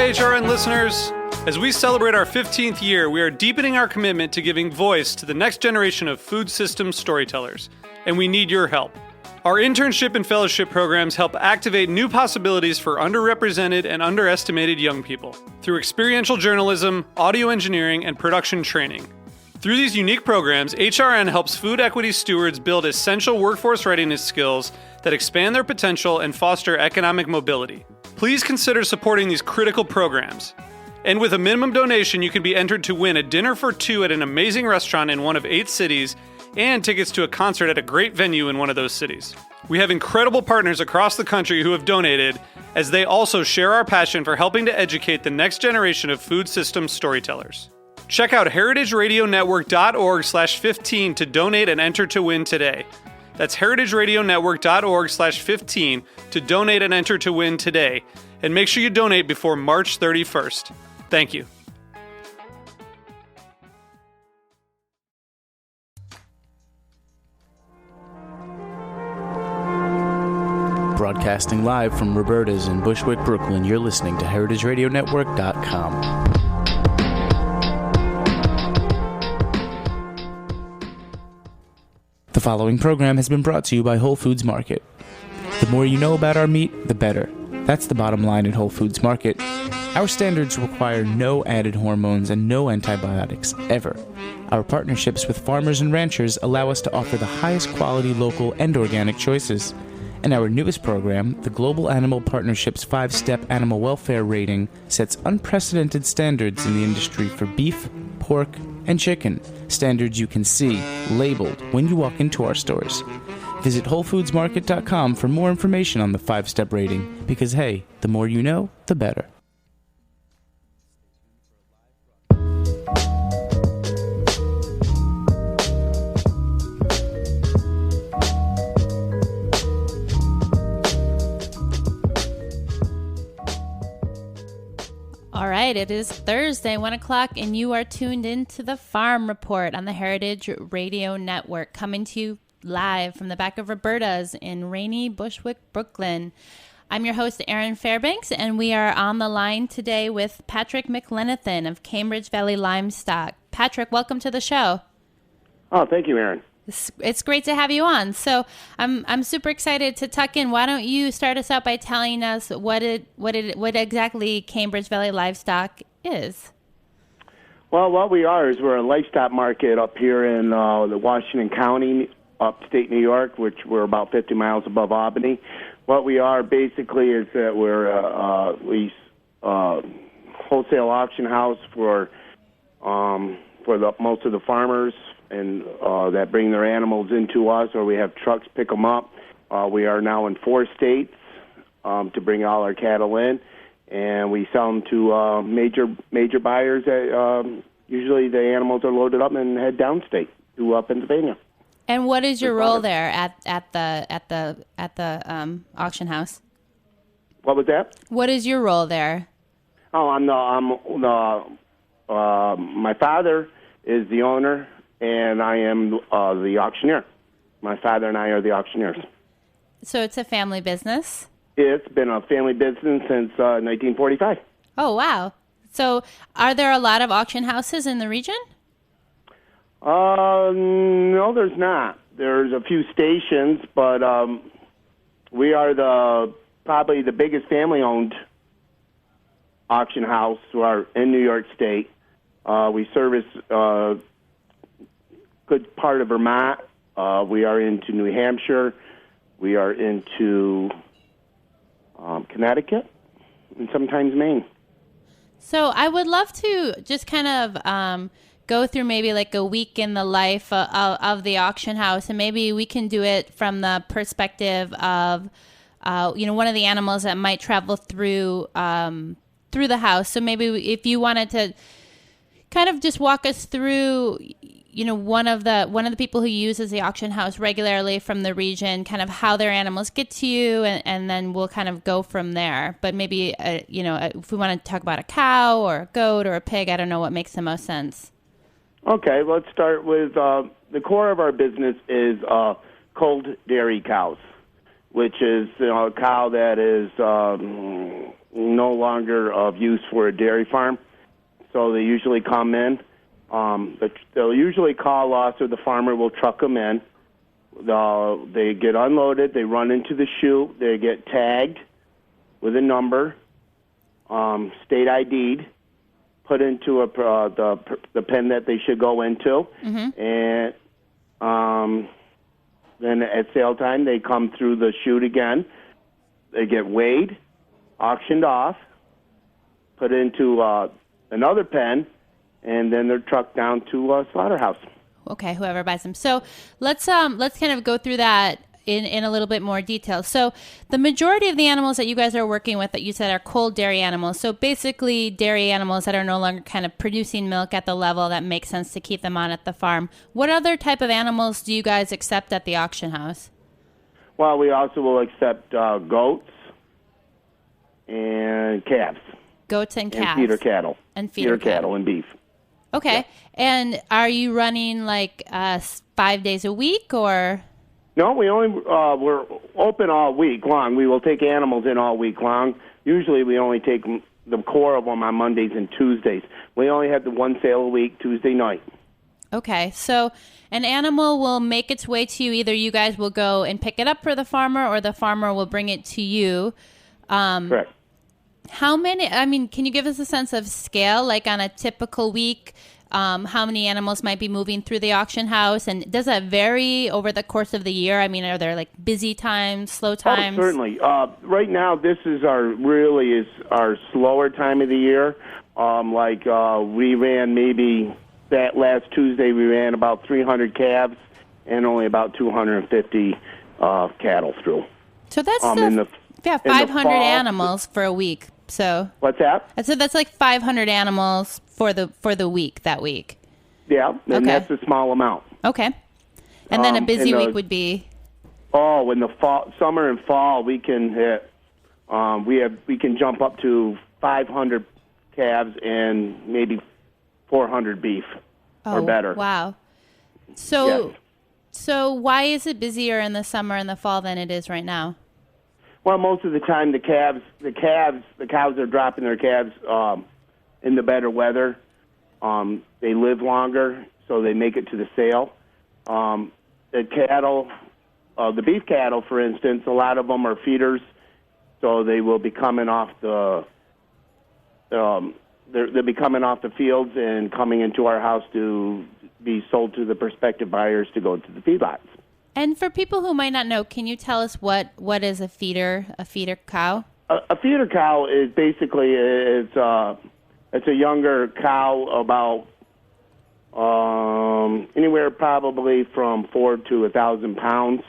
HRN listeners. As we celebrate our 15th year, we are deepening our commitment to giving voice to the next generation of food systems storytellers, and we need your help. Our internship and fellowship programs help activate new possibilities for underrepresented and underestimated young people through experiential journalism, audio engineering, and production training. Through these unique programs, HRN helps food equity stewards build essential workforce readiness skills that expand their potential and foster economic mobility. Please consider supporting these critical programs. And with a minimum donation, you can be entered to win a dinner for two at an amazing restaurant in one of 8 cities and tickets to a concert at a great venue in one of those cities. We have incredible partners across the country who have donated, as they also share our passion for helping to educate the next generation of food systems storytellers. Check out heritageradionetwork.org/15 to donate and enter to win today. That's heritageradionetwork.org/15 to donate and enter to win today. And make sure you donate before March 31st. Thank you. Broadcasting live from Roberta's in Bushwick, Brooklyn, you're listening to heritageradionetwork.com. The following program has been brought to you by Whole Foods Market. The more you know about our meat, the better. That's the bottom line at Whole Foods Market. Our standards require no added hormones and no antibiotics, ever. Our partnerships with farmers and ranchers allow us to offer the highest quality local and organic choices. And our newest program, the Global Animal Partnership's 5-step animal welfare rating, sets unprecedented standards in the industry for beef, pork, and chicken, standards you can see labeled when you walk into our stores. Visit WholeFoodsMarket.com for more information on the 5-step rating, because hey, the more you know, the better. All right, it is Thursday, 1 o'clock, and you are tuned in to the Farm Report on the Heritage Radio Network, coming to you live from the back of Roberta's in rainy Bushwick, Brooklyn. I'm your host, Erin Fairbanks, and we are on the line today with Patrick McLenithan of Cambridge Valley Livestock. Patrick, welcome to the show. Oh, thank you, Erin. It's great to have you on. So I'm super excited to tuck in. Why don't you start us out by telling us what exactly Cambridge Valley Livestock is? Well, what we are is we're a livestock market up here in the Washington County, upstate New York, which we're about 50 miles above Albany. What we are basically is that we're a wholesale auction house for most of the farmers and that bring their animals into us, or we have trucks pick them up. We are now in 4 states to bring all our cattle in, and we sell them to major buyers. That usually the animals are loaded up and head downstate to Pennsylvania. And what is your role there at the auction house? What was that? What is your role there? Oh, my father is the owner, and I am the auctioneer. My father and I are the auctioneers. So it's a family business? It's been a family business since 1945. Oh, wow. So are there a lot of auction houses in the region? No, there's not. There's a few stations, but we are probably the biggest family-owned auction house in New York State. We service good part of Vermont. We are into New Hampshire. We are into Connecticut and sometimes Maine. So I would love to just kind of go through maybe like a week in the life of the auction house, and maybe we can do it from the perspective of one of the animals that might travel through the house. So maybe if you wanted to kind of just walk us through, one of the people who uses the auction house regularly from the region, kind of how their animals get to you, and then we'll kind of go from there. But maybe if we want to talk about a cow or a goat or a pig, I don't know what makes the most sense. Okay, let's start with the core of our business is cold dairy cows, which is a cow that is no longer of use for a dairy farm. So they usually come in. They'll usually call us, or the farmer will truck them in. They get unloaded. They run into the chute. They get tagged with a number, state ID'd, put into the pen that they should go into, and then at sale time they come through the chute again. They get weighed, auctioned off, put into another pen, and then they're trucked down to a slaughterhouse. Okay, whoever buys them. So let's kind of go through that in a little bit more detail. So the majority of the animals that you guys are working with that you said are cold dairy animals. So basically dairy animals that are no longer kind of producing milk at the level that makes sense to keep them on at the farm. What other type of animals do you guys accept at the auction house? Well, we also will accept goats and calves. Goats and calves. And feeder cattle. And feeder cattle and beef. Okay. Yeah. And are you running like 5 days a week or? No, we're open all week long. We will take animals in all week long. Usually we only take the core of them on Mondays and Tuesdays. We only have the one sale a week, Tuesday night. Okay. So an animal will make its way to you. Either you guys will go and pick it up for the farmer or the farmer will bring it to you. Correct. How many, can you give us a sense of scale, like on a typical week, how many animals might be moving through the auction house? And does that vary over the course of the year? Are there like busy times, slow times? Oh, certainly. Right now, this is our slower time of the year. We ran maybe that last Tuesday, we ran about 300 calves and only about 250 cattle through. So that's 500 animals for a week. So what's that? So that's like 500 animals for the week that week. Yeah, and that's a small amount. Okay, and then a busy week would be. Oh, in the summer and fall, we can hit. We can jump up to 500 calves and maybe 400 beef or better. Wow. So why is it busier in the summer and the fall than it is right now? Well, most of the time the cows are dropping their calves in the better weather. They live longer, so they make it to the sale. The cattle, the beef cattle, for instance, a lot of them are feeders, so they will be coming off they'll be coming off the fields and coming into our house to be sold to the prospective buyers to go to the feedlots. And for people who might not know, can you tell us what is a feeder cow? A feeder cow is basically it's a younger cow about anywhere probably from 4 to 1,000 pounds.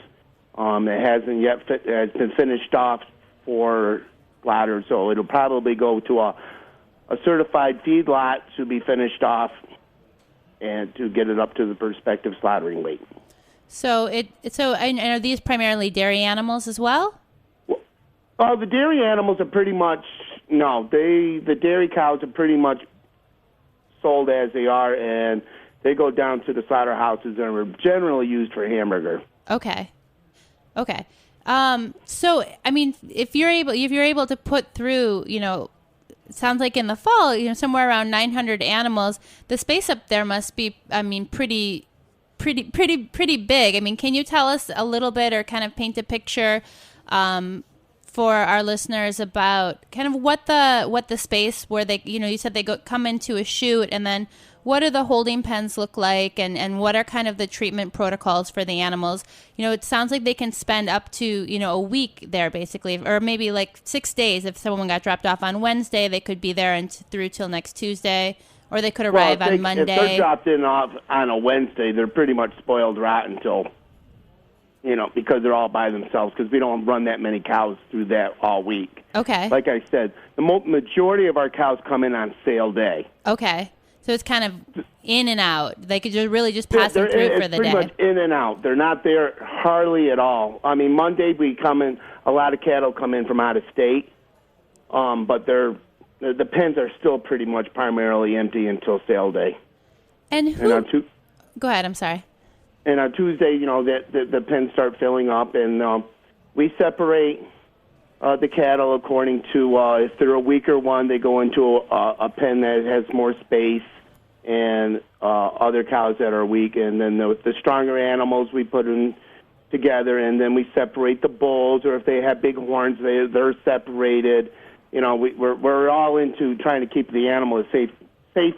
It hasn't yet has been finished off for slaughter, so it'll probably go to a certified feedlot to be off and to get it up to the prospective slaughtering weight. So and are these primarily dairy animals as well? Well, the dairy animals are pretty much the dairy cows are pretty much sold as they are, and they go down to the slaughterhouses and are generally used for hamburger. Okay. So if you're able to put through, it sounds like in the fall, somewhere around 900 animals, the space up there must be, pretty big. Can you tell us a little bit or kind of paint a picture for our listeners about kind of what the space where they, you said they come into a chute, and then what do the holding pens look like, and what are kind of the treatment protocols for the animals? It sounds like they can spend up to, a week there basically, or maybe like 6 days. If someone got dropped off on Wednesday, they could be there through till next Tuesday. Or they could arrive on Monday. If they're dropped in off on a Wednesday, they're pretty much spoiled rotten until, because they're all by themselves, because we don't run that many cows through that all week. Okay. Like I said, the majority of our cows come in on sale day. Okay. So it's kind of in and out. They could really just pass them through for the day. It's pretty much in and out. They're not there hardly at all. Monday we come in, a lot of cattle come in from out of state, but the pens are still pretty much primarily empty until sale day. And go ahead, I'm sorry. And on Tuesday, the pens start filling up, and we separate the cattle according to if they're a weaker one, they go into a pen that has more space, and other cows that are weak. And then the stronger animals, we put them together, and then we separate the bulls, or if they have big horns, they're separated. You know, we're all into trying to keep the animal as safe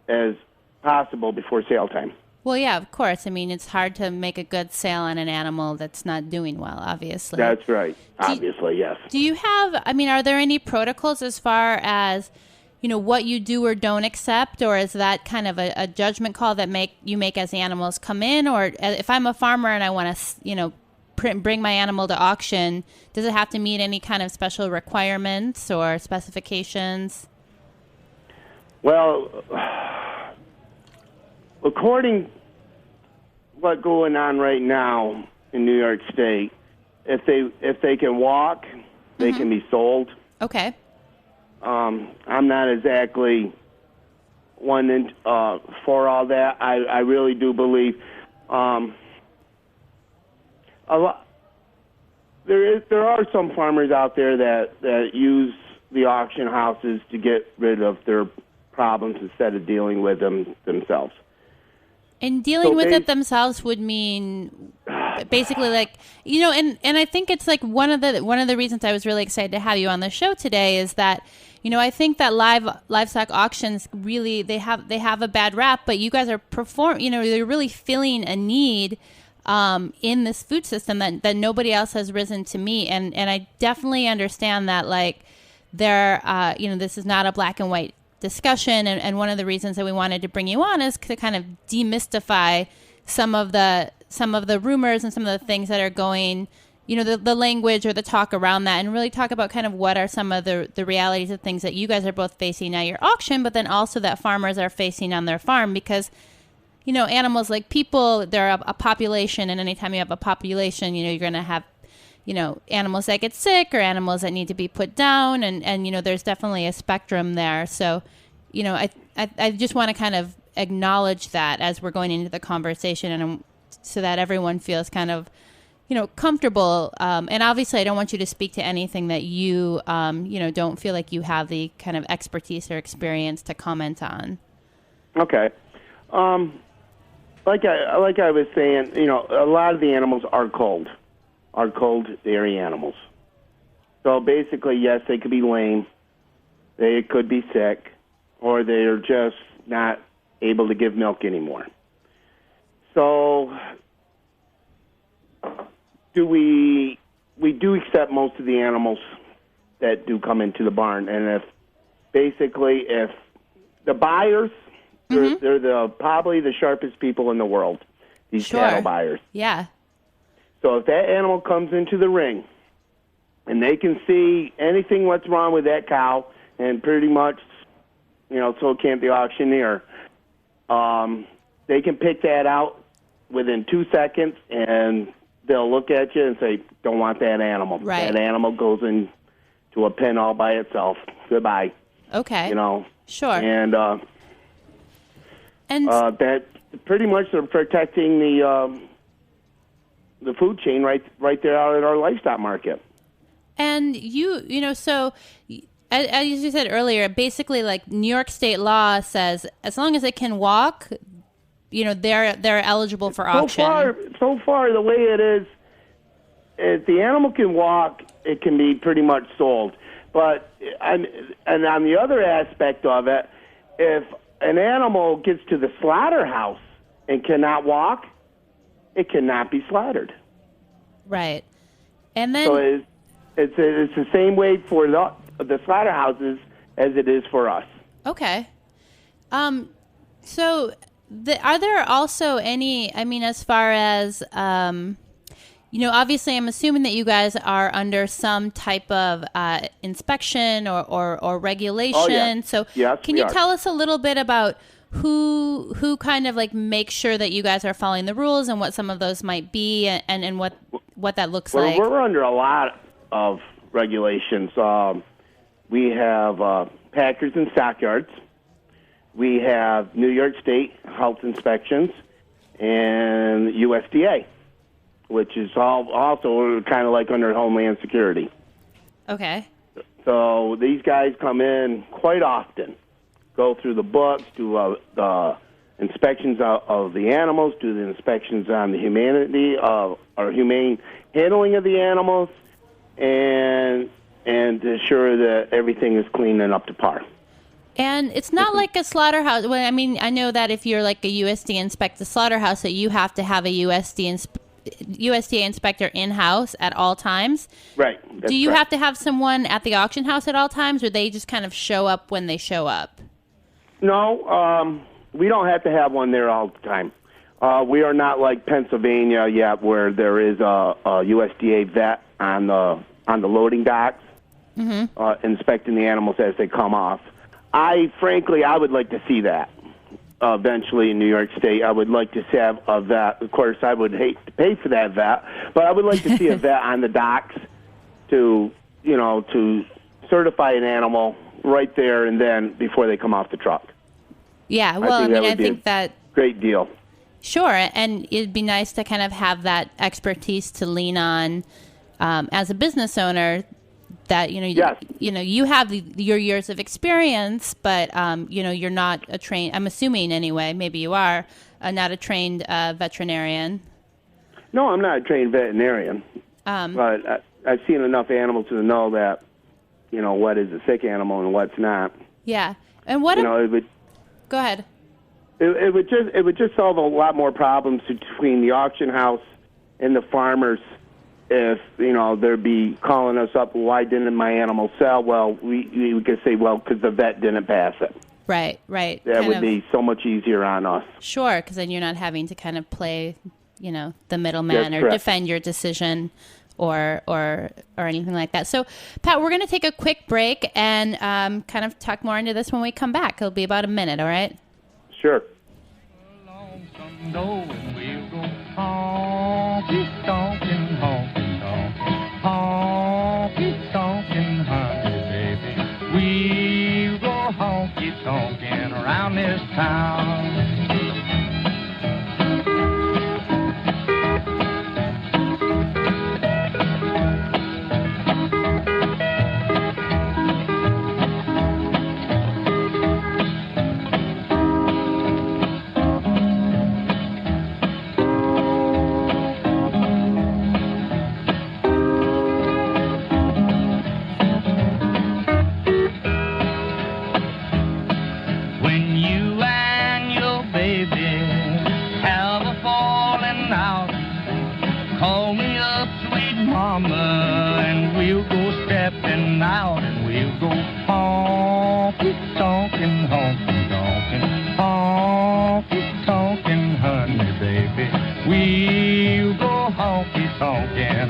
as possible before sale time. Well, yeah, of course. I mean, it's hard to make a good sale on an animal that's not doing well, obviously. That's right. Obviously, yes. Do you have, I mean, are there any protocols as far as, you know, what you do or don't accept, or is that kind of a judgment call that you make as the animals come in? Or if I'm a farmer and I want to, you know, bring my animal to auction, does it have to meet any kind of special requirements or specifications? Well, according what's going on right now in New York State, if they can walk, they can be sold. Okay. I'm not exactly one for all that. I really do believe a lot. There are some farmers out there that use the auction houses to get rid of their problems instead of dealing with them themselves. And dealing with it themselves would mean basically, like, you know, and I think it's like one of the reasons I was really excited to have you on the show today is that, you know, I think that livestock auctions really they have a bad rap, but you guys are they're really filling a need in this food system that nobody else has risen to meet, and I definitely understand that, like, this is not a black and white discussion, and one of the reasons that we wanted to bring you on is to kind of demystify some of the rumors and some of the things that are going, you know, the language or the talk around that, and really talk about kind of what are some of the realities of things that you guys are both facing at your auction, but then also that farmers are facing on their farm, because, you know, animals, like people, they're a population, and anytime you have a population, you know, you're going to have, you know, animals that get sick or animals that need to be put down. And you know, there's definitely a spectrum there. So, you know, I just want to kind of acknowledge that as we're going into the conversation, and so that everyone feels kind of, you know, comfortable. And obviously I don't want you to speak to anything that you, you know, don't feel like you have the kind of expertise or experience to comment on. Okay. Like I was saying, you know, a lot of the animals are cold dairy animals. So basically, yes, they could be lame, they could be sick, or they're just not able to give milk anymore. So we do accept most of the animals that do come into the barn, and if the buyers, they're probably the sharpest people in the world, these cattle buyers. Yeah. So if that animal comes into the ring and they can see anything what's wrong with that cow, and pretty much, you know, so can't the auctioneer, they can pick that out within 2 seconds, and they'll look at you and say, don't want that animal. Right. That animal goes into a pen all by itself. Goodbye. Okay. You know. Sure. And that pretty much are protecting the food chain right there out at our livestock market. And you know, so as you said earlier, basically, like, New York state law says as long as it can walk, you know, they're eligible for auction. So far, the way it is, if the animal can walk, it can be pretty much sold. But and on the other aspect of it, if an animal gets to the slaughterhouse and cannot walk, it cannot be slaughtered. Right. And then, so it's the same way for the slaughterhouses as it is for us. Okay. So are there also any, I mean, as far as, you know, obviously I'm assuming that you guys are under some type of inspection or regulation. Oh, yeah. So yes, can you tell us a little bit about who kind of, like, makes sure that you guys are following the rules, and what some of those might be, and what that looks like? We're under a lot of regulations. We have packers and stockyards. We have New York State health inspections and USDA, which is also kind of like under Homeland Security. Okay. So these guys come in quite often, go through the books, do the inspections of the animals, do the inspections on the humane handling of the animals, and ensure that everything is clean and up to par. And it's not like a slaughterhouse. Well, I mean, I know that if you're like a USDA inspect the slaughterhouse, that you have to have a USDA inspector in-house at all times. Right. Do you have to have someone at the auction house at all times, or they just kind of show up when they show up? No, we don't have to have one there all the time. We are not like Pennsylvania yet, where there is a USDA vet on the loading docks, inspecting the animals as they come off. Frankly, I would like to see that eventually in New York State. I would like to have a vet. Of course, I would hate to pay for that vet, but I would like to see a vet on the docks to certify an animal right there and then before they come off the truck. Yeah, well, I think that great deal. Sure, and it'd be nice to kind of have that expertise to lean on as a business owner. That yes. You have your years of experience, but you're not a trained. I'm assuming anyway. Maybe you are not a trained veterinarian. No, I'm not a trained veterinarian. But I've seen enough animals to know that what is a sick animal and what's not. Yeah, and what? It would. Go ahead. It would just solve a lot more problems between the auction house and the farmers. If they'd be calling us up, why didn't my animal sell? Well, we could say, well, because the vet didn't pass it. Right. That would be so much easier on us. Sure, because then you're not having to kind of play, the middleman or correct. defend your decision or anything like that. So, Pat, we're going to take a quick break and kind of talk more into this when we come back. It'll be about a minute, all right? Sure. Honky-tonkin', honey, baby. We'll go honky-tonkin' around this town.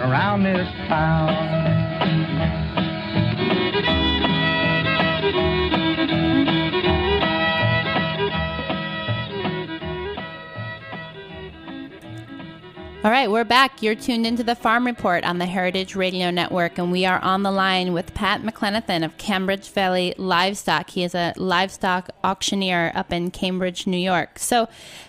Around this town. All right, we're back. You're tuned into the Farm Report on the Heritage Radio Network, and we are on the line with Pat McLenithan of Cambridge Valley Livestock. He is a livestock auctioneer up in Cambridge, New York. So,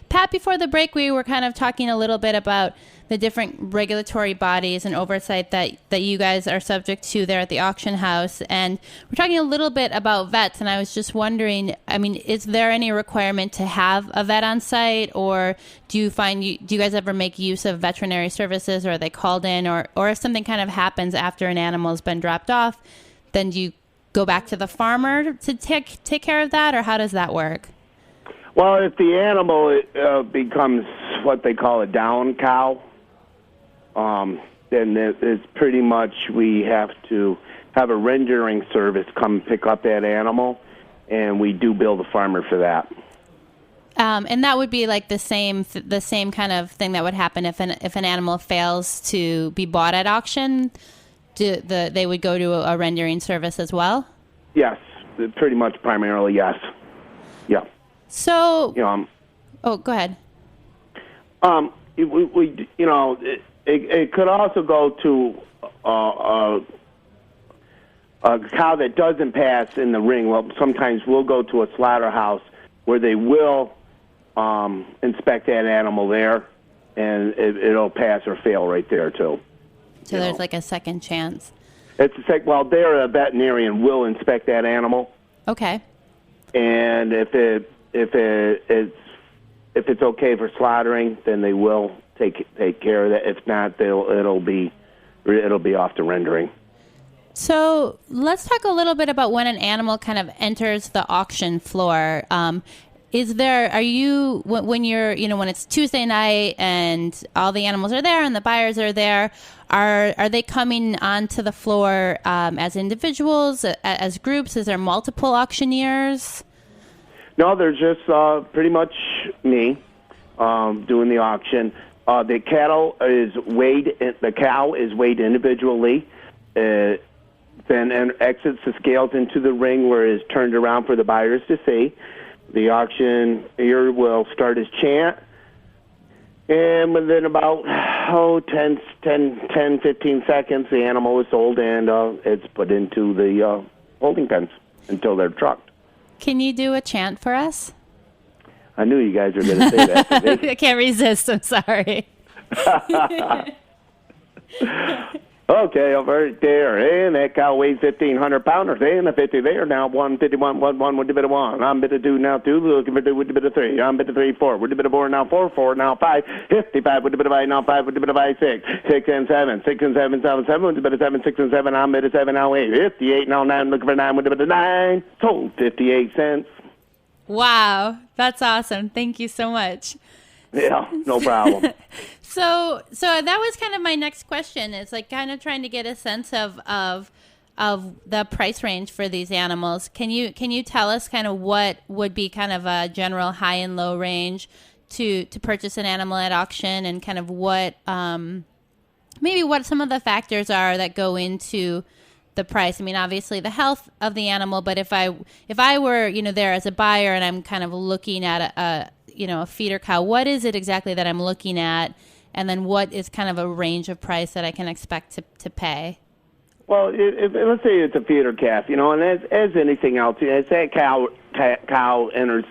Pat, before the break, we were kind of talking a little bit about the different regulatory bodies and oversight that you guys are subject to there at the auction house. And we're talking a little bit about vets, and I was just wondering, is there any requirement to have a vet on site, or do you guys ever make use of veterinary services, or are they called in, or if something kind of happens after an animal's been dropped off, then do you go back to the farmer to take care of that, or how does that work? Well, if the animal becomes what they call a down cow, then it's pretty much we have to have a rendering service come pick up that animal, and we do bill the farmer for that. And that would be like the same kind of thing that would happen if an animal fails to be bought at auction. They would go to a rendering service as well? Yes, pretty much primarily yes. Yeah. So, go ahead. It could also go to a cow that doesn't pass in the ring. Well, sometimes we'll go to a slaughterhouse where they will inspect that animal there, and it'll pass or fail right there too. So there's like a second chance. It's well, there a veterinarian will inspect that animal, Okay. and if it's okay for slaughtering, then they will take care of that. If not, it'll be off to rendering. So let's talk a little bit about when an animal kind of enters the auction floor. When it's Tuesday night and all the animals are there and the buyers are there, are they coming onto the floor as individuals, as groups? Is there multiple auctioneers? No, they're just pretty much me doing the auction. The cattle is weighed. The cow is weighed individually. Then exits the scales into the ring where it is turned around for the buyers to see. The auctioneer will start his chant, and within about 10, 15 seconds, the animal is sold and it's put into the holding pens until they're trucked. Can you do a chant for us? I knew you guys were going to say that. I can't resist. I'm sorry. Okay, over there, and that cow weighs 1,500 pounders, and the 50 there now, 151, 1 with a bit of 1. I'm bit of 2 now, 2, looking for 2 with a bit of 3. I'm bit of 3, 4 with a bit of 4 now, 4, 4 now, 5, 55 with a bit of 5 now, 5 with a bit of 5, 6, 6 and 7, 6 and 7, 7, 7 with a bit of 7, 6 and 7, I'm bit of 7 now, 8, 58 now, 9, looking for 9 with a bit of 9, sold 58 cents. Wow, that's awesome. Thank you so much. Yeah, no problem. So that was kind of my next question. Is like kind of trying to get a sense of the price range for these animals. Can you tell us kind of what would be kind of a general high and low range to purchase an animal at auction, and kind of what maybe what some of the factors are that go into the price? I mean, obviously the health of the animal, but if I were there as a buyer and I'm kind of looking at a feeder cow, what is it exactly that I'm looking at? And then what is kind of a range of price that I can expect to pay? Well, let's say it's a feeder calf, and as anything else, as that cow enters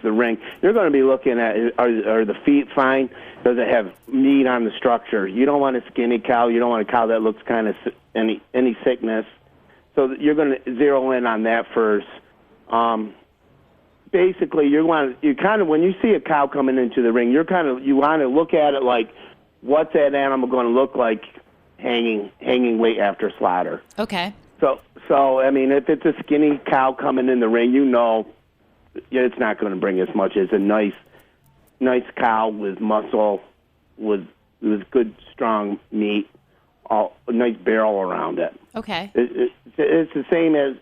the ring, you're going to be looking at are the feet fine? Does it have meat on the structure? You don't want a skinny cow. You don't want a cow that looks kind of any sickness. So you're going to zero in on that first. Basically, when you see a cow coming into the ring, you want to look at it like, what's that animal going to look like hanging weight after slaughter? Okay. So I mean, if it's a skinny cow coming in the ring, it's not going to bring as much as a nice cow with muscle, with good strong meat, a nice barrel around it. Okay. It's the same as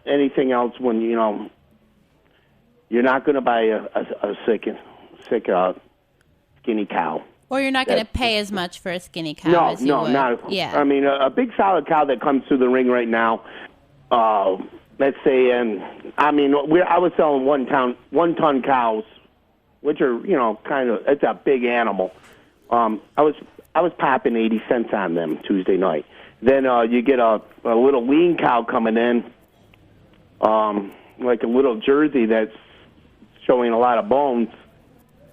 anything else when you're not going to buy a sick skinny cow. Or you're not going to pay as much for a skinny cow as you would. Not. Yeah. I mean, a big solid cow that comes through the ring right now, let's say, I was selling 1 ton cows, which are it's a big animal. I was popping 80 cents on them Tuesday night. Then you get a little lean cow coming in, like a little Jersey that's showing a lot of bones,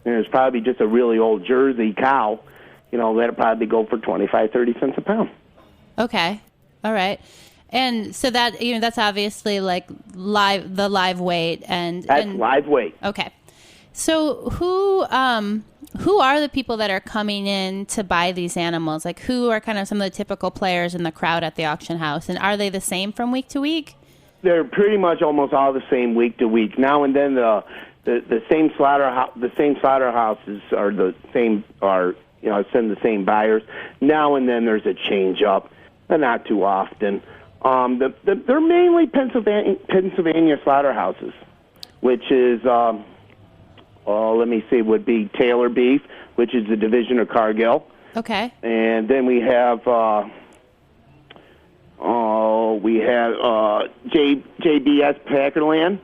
and it's probably just a really old Jersey cow, that'll probably go for 25, 30 cents a pound. Okay. All right. And so that, that's obviously like the live weight That's live weight. Okay. So who are the people that are coming in to buy these animals? Like, who are kind of some of the typical players in the crowd at the auction house? And are they the same from week to week? They're pretty much almost all the same week to week. Now and then the same slaughterhouses are the same, send the same buyers. Now and then there's a change up, but not too often. They're mainly Pennsylvania slaughterhouses, which is would be Taylor Beef, which is the division of Cargill. Okay. And then we have JBS Packerland,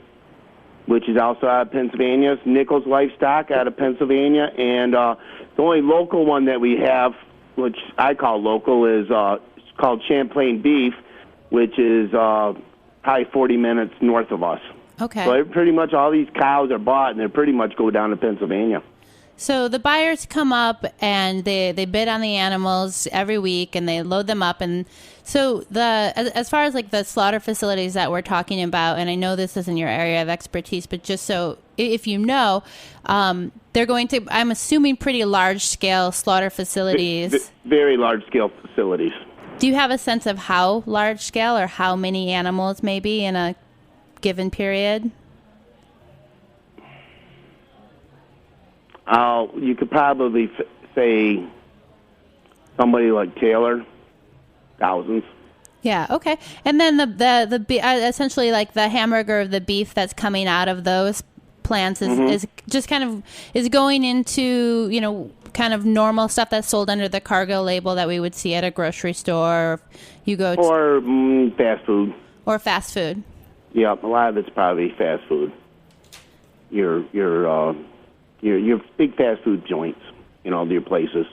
which is also out of Pennsylvania. Nichols Livestock out of Pennsylvania. And the only local one that we have, which I call local, is called Champlain Beef, which is probably 40 minutes north of us. Okay. So pretty much all these cows are bought, and they pretty much go down to Pennsylvania. So the buyers come up and they bid on the animals every week and they load them up. And so as far as like the slaughter facilities that we're talking about, and I know this isn't your area of expertise, but just so if you know, they're going to, I'm assuming, pretty large scale slaughter facilities. Very large scale facilities. Do you have a sense of how large scale or how many animals maybe in a given period? You could probably say somebody like Taylor, thousands. Yeah. Okay. And then the essentially like the hamburger of the beef that's coming out of those plants is just kind of is going into, you know, kind of normal stuff that's sold under the cargo label that we would see at a grocery store. Or you go to, or fast food. Or fast food. Yep. A lot of it's probably fast food. Your big fast food joints, you know, your places,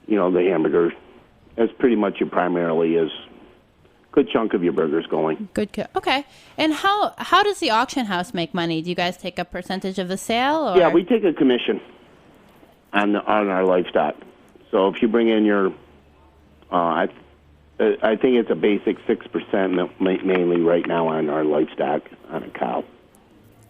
you know, the hamburgers. That's pretty much your primarily is good chunk of your burgers going. Okay. And how does the auction house make money? Do you guys take a percentage of the sale? Or? Yeah, we take a commission on our livestock. So if you bring in your, I think it's a basic 6% mainly right now on our livestock on a cow.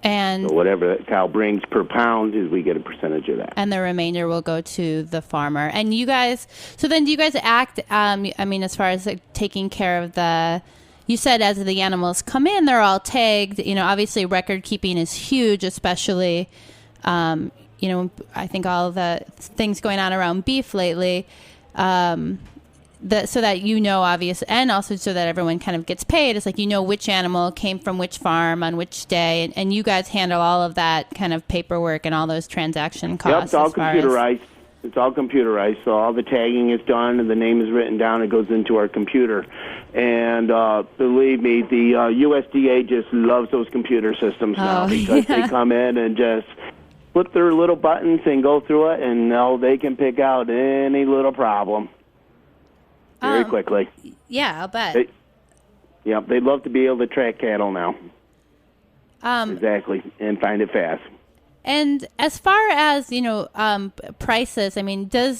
And so whatever that cow brings per pound is we get a percentage of that. And the remainder will go to the farmer. And you guys, so then do you guys act, I mean, as far as like, taking care of you said as the animals come in, they're all tagged. You know, obviously record keeping is huge, especially, you know, I think all the things going on around beef lately. So that you know, obvious, and also so that everyone kind of gets paid. It's like you know which animal came from which farm on which day, and you guys handle all of that kind of paperwork and all those transaction costs. Yep, it's all computerized. It's all computerized, so all the tagging is done, and the name is written down. It goes into our computer, and believe me, the USDA just loves those computer systems now because they come in and just flip their little buttons and go through it, and now they can pick out any little problem. Very quickly. Yeah, I'll bet. They'd love to be able to track cattle now. Exactly, and find it fast. And as far as, you know, prices, I mean, do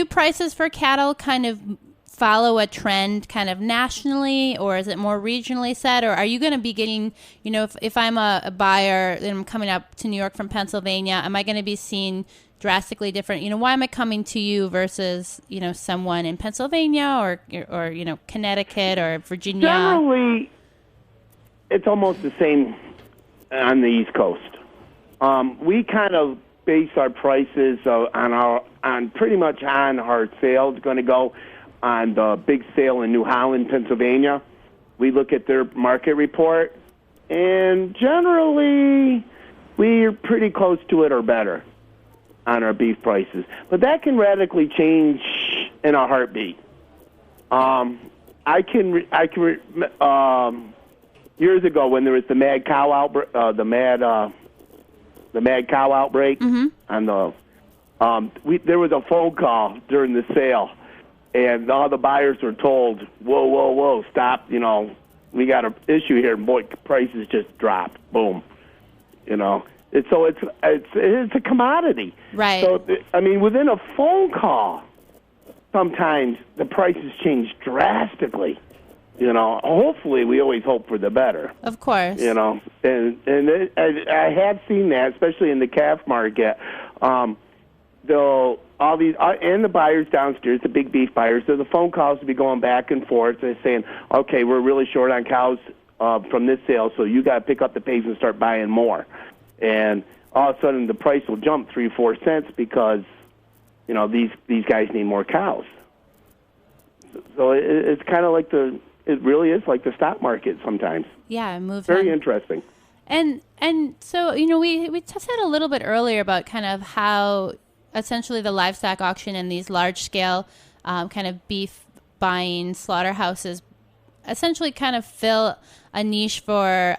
prices for cattle kind of follow a trend kind of nationally, or is it more regionally set? Or are you going to be getting, you know, if I'm a buyer and I'm coming up to New York from Pennsylvania, am I going to be seeing drastically different, you know, why am I coming to you versus, you know, someone in Pennsylvania or you know, Connecticut or Virginia? Generally, it's almost the same on the East Coast. We kind of base our prices on pretty much on our sales going to go on the big sale in New Holland, Pennsylvania. We look at their market report, and generally, we're pretty close to it or better on our beef prices. But that can radically change in a heartbeat. Years ago when there was the mad cow outbreak, there was a phone call during the sale, and all the buyers were told, whoa, stop, you know, we got an issue here, and boy, prices just dropped, boom, you know. It's a commodity. Right. So, I mean, within a phone call, sometimes the prices change drastically. You know, hopefully we always hope for the better. Of course. You know, and I have seen that, especially in the calf market. Though all these and the buyers downstairs, the big beef buyers, so the phone calls will be going back and forth. They're saying, okay, we're really short on cows from this sale, so you got to pick up the pace and start buying more. And all of a sudden, the price will jump 3-4 cents because, you know, these guys need more cows. So it's kind of like it really is like the stock market sometimes. Yeah, it moves. Very interesting. And so, you know, we said a little bit earlier about kind of how essentially the livestock auction and these large scale kind of beef buying slaughterhouses essentially kind of fill a niche for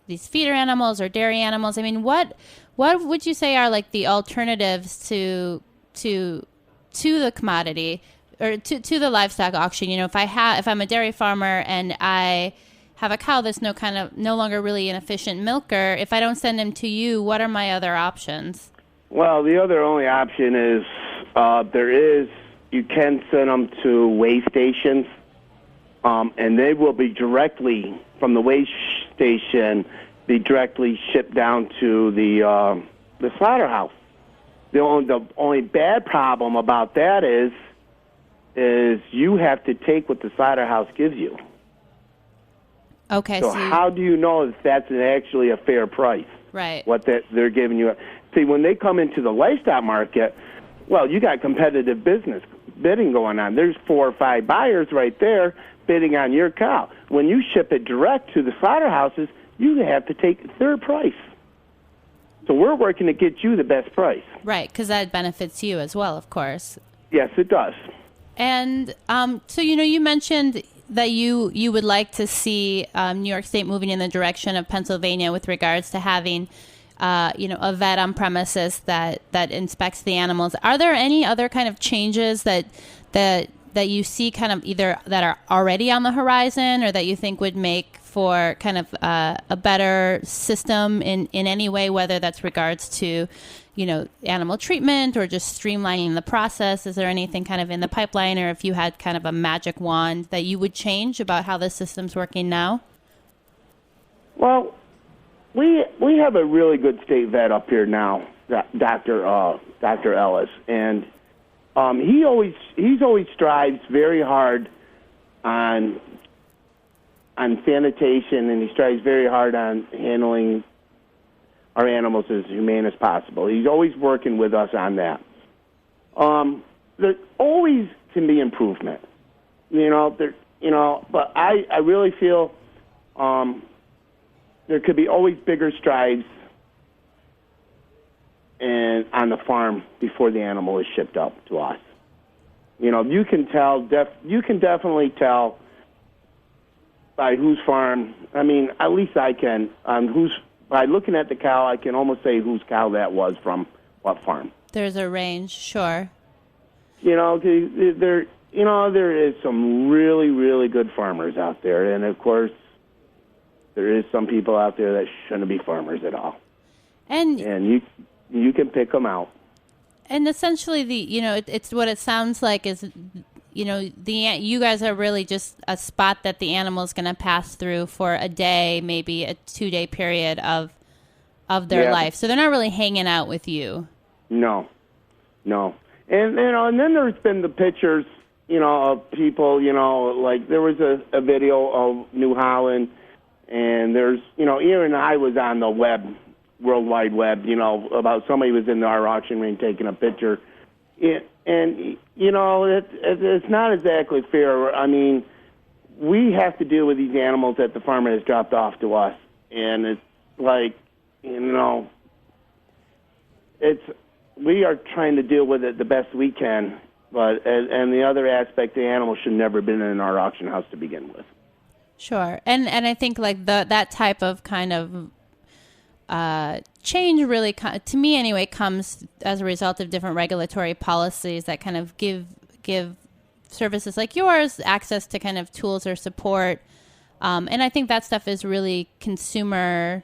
these feeder animals or dairy animals. I mean, what would you say are like the alternatives to the commodity or to the livestock auction? You know, if I'm a dairy farmer and I have a cow that's no longer really an efficient milker, if I don't send him to you, what are my other options? Well, the other only option is you can send them to weigh stations, and they will be directly from the weigh station, be directly shipped down to the slaughterhouse. The only bad problem about that is you have to take what the slaughterhouse gives you. Okay. So how do you know if that's actually a fair price? Right. What they're giving you. See, when they come into the livestock market, well, you got competitive business bidding going on. There's 4 or 5 buyers right there bidding on your cow. When you ship it direct to the slaughterhouses, you have to take their price. So we're working to get you the best price. Right, because that benefits you as well, of course. Yes, it does. And so, you mentioned that you would like to see New York State moving in the direction of Pennsylvania with regards to having, a vet on premises that inspects the animals. Are there any other kind of changes that you see kind of either that are already on the horizon or that you think would make for kind of a better system in any way, whether that's regards to, animal treatment or just streamlining the process? Is there anything kind of in the pipeline, or if you had kind of a magic wand that you would change about how the system's working now? Well, we have a really good state vet up here now, Dr. Ellis, and he's always strives very hard on sanitation, and he strives very hard on handling our animals as humane as possible. He's always working with us on that. There always can be improvement, but I really feel there could be always bigger strides on the farm before the animal is shipped up to us. You can definitely tell by whose farm. I mean, at least I can. By looking at the cow, I can almost say whose cow that was from what farm. There's a range, sure. There is some really, really good farmers out there, and of course, there is some people out there that shouldn't be farmers at all. And you can pick them out. And essentially, it's what it sounds like is, you guys are really just a spot that the animal's going to pass through for a day, maybe a 2-day period of their life. So they're not really hanging out with you. No. And then there's been the pictures, of people, like there was a video of New Holland, and there's, even I was on the web, World Wide Web, about somebody was in our auction ring taking a picture. And it's not exactly fair. I mean, we have to deal with these animals that the farmer has dropped off to us. And it's like, we are trying to deal with it the best we can. But and the other aspect, the animal should never have been in our auction house to begin with. Sure. And I think like that type of kind of change really, to me anyway, comes as a result of different regulatory policies that kind of give services like yours access to kind of tools or support. And I think that stuff is really consumer,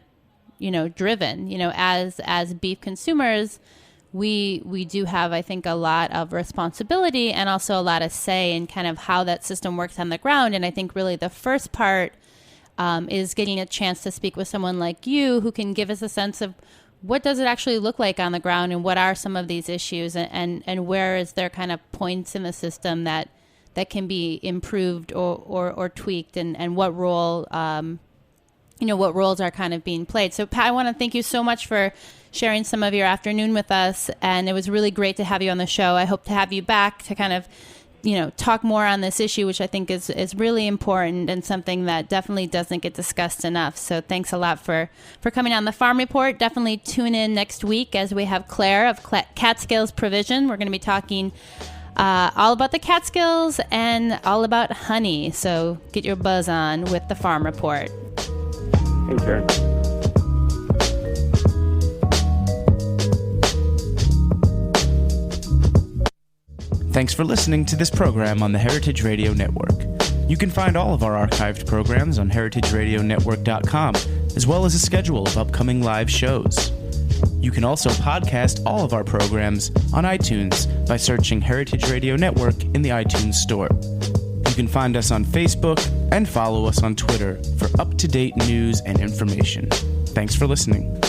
driven. As beef consumers, we do have, I think, a lot of responsibility and also a lot of say in kind of how that system works on the ground. And I think really the first part is getting a chance to speak with someone like you who can give us a sense of what does it actually look like on the ground and what are some of these issues and where is there kind of points in the system that can be improved or tweaked and what role, what roles are kind of being played. So Pat, I want to thank you so much for sharing some of your afternoon with us. And it was really great to have you on the show. I hope to have you back to kind of talk more on this issue, which I think is really important and something that definitely doesn't get discussed enough. So thanks a lot for coming on the Farm Report. Definitely tune in next week as we have Claire of Catskills Provision. We're going to be talking all about the Catskills and all about honey. So get your buzz on with the Farm Report. Thanks, Aaron. Thanks for listening to this program on the Heritage Radio Network. You can find all of our archived programs on heritageradionetwork.com, as well as a schedule of upcoming live shows. You can also podcast all of our programs on iTunes by searching Heritage Radio Network in the iTunes Store. You can find us on Facebook and follow us on Twitter for up-to-date news and information. Thanks for listening.